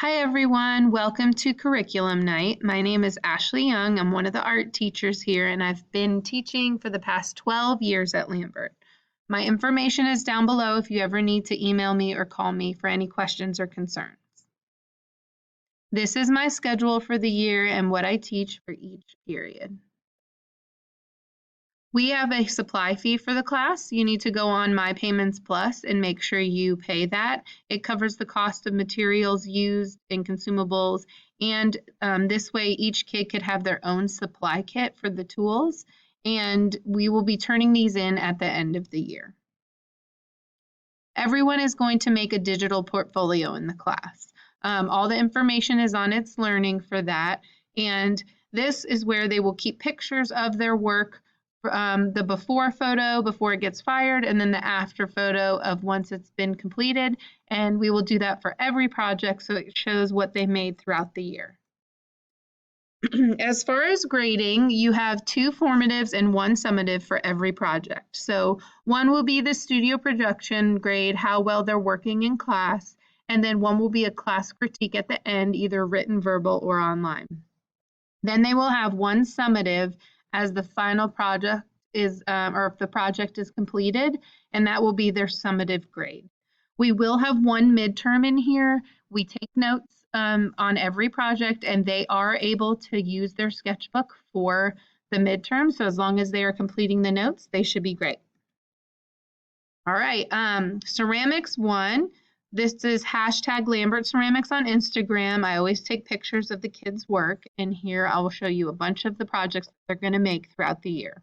Hi everyone, welcome to Curriculum Night. My name is Ashley Young. I'm one of the art teachers here and I've been teaching for the past 12 years at Lambert. My information is down below if you ever need to email me or call me for any questions or concerns. This is my schedule for the year and what I teach for each period. We have a supply fee for the class. You need to go on My Payments Plus and make sure you pay that. It covers the cost of materials used and consumables, and this way each kid could have their own supply kit for the tools, and we will be turning these in at the end of the year. Everyone is going to make a digital portfolio in the class. All the information is on It's Learning for that, and this is where they will keep pictures of their work, the before photo before it gets fired, and then the after photo of once it's been completed, and we will do that for every project so it shows what they made throughout the year. As far as grading, you have 2 formatives and 1 summative for every project. So one will be the studio production grade, how well they're working in class, and then one will be a class critique at the end, either written, verbal, or online. Then they will have 1 summative as the final project is, or if the project is completed, and that will be their summative grade. We will have 1 midterm in here. We take notes on every project, and they are able to use their sketchbook for the midterm. So as long as they are completing the notes, they should be great. All right, ceramics 1. This is hashtag Lambert Ceramics on Instagram. I always take pictures of the kids' work, and here I will show you a bunch of the projects that they're going to make throughout the year.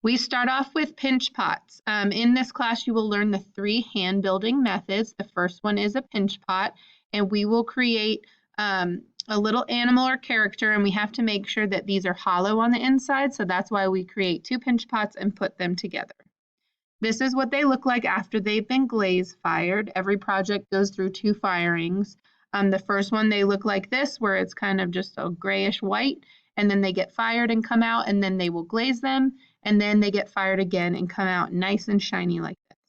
We start off with pinch pots. In this class, you will learn the 3 hand building methods. The first one is a pinch pot, and we will create a little animal or character, and we have to make sure that these are hollow on the inside, so that's why we create 2 pinch pots and put them together. This is what they look like after they've been glaze fired. Every project goes through 2 firings. The first one, they look like this, where it's kind of just a grayish white, and then they get fired and come out, and then they will glaze them, and then they get fired again and come out nice and shiny like this.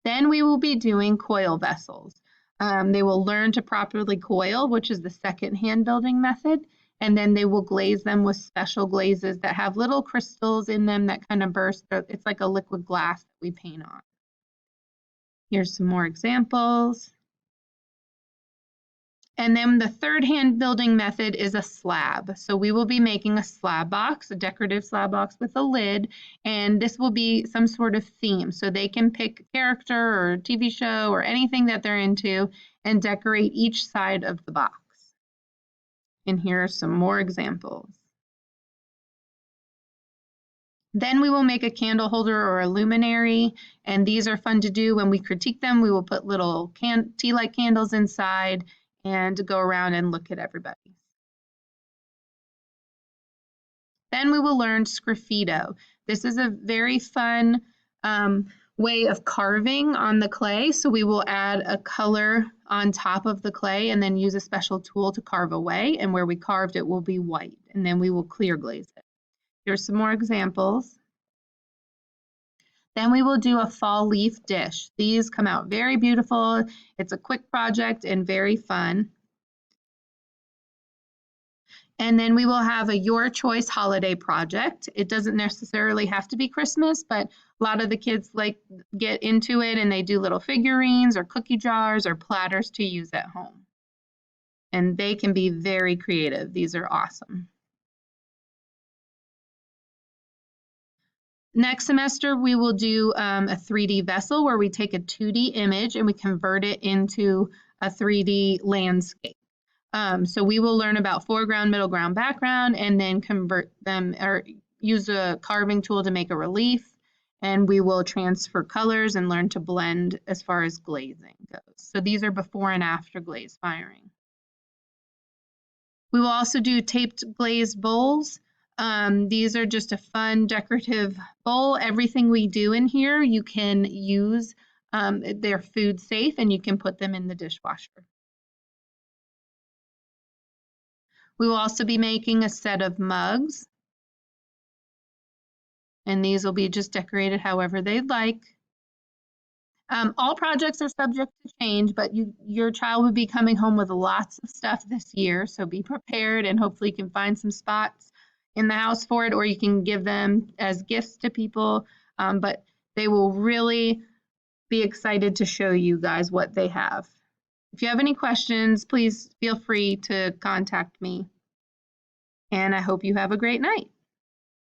Then we will be doing coil vessels. They will learn to properly coil, which is the second hand building method, and then they will glaze them with special glazes that have little crystals in them that kind of burst. It's like a liquid glass that we paint on. Here's some more examples. And then the third hand building method is a slab. So we will be making a slab box, a decorative slab box with a lid, and this will be some sort of theme. So they can pick a character or a TV show or anything that they're into and decorate each side of the box. And here are some more examples. Then we will make a candle holder or a luminary, and these are fun to do. When we critique them, we will put little tea light candles inside and go around and look at everybody. Then we will learn sgraffito. This is a very fun way of carving on the clay. So we will add a color on top of the clay and then use a special tool to carve away. And where we carved it will be white, and then we will clear glaze it. Here's some more examples. Then we will do a fall leaf dish. These come out very beautiful. It's a quick project and very fun. And then we will have a Your Choice holiday project. It doesn't necessarily have to be Christmas, but a lot of the kids get into it and they do little figurines or cookie jars or platters to use at home. And they can be very creative. These are awesome. Next semester, we will do a 3D vessel where we take a 2D image and we convert it into a 3D landscape. So we will learn about foreground, middle ground, background, and then convert them or use a carving tool to make a relief. And we will transfer colors and learn to blend as far as glazing goes. So these are before and after glaze firing. We will also do taped glazed bowls. These are just a fun decorative bowl. Everything we do in here, you can use. They're food safe and you can put them in the dishwasher. We will also be making a set of mugs, and these will be just decorated however they'd like. All projects are subject to change, but your child will be coming home with lots of stuff this year, so be prepared and hopefully you can find some spots in the house for it, or you can give them as gifts to people. But they will really be excited to show you guys what they have. If you have any questions, please feel free to contact me. And I hope you have a great night.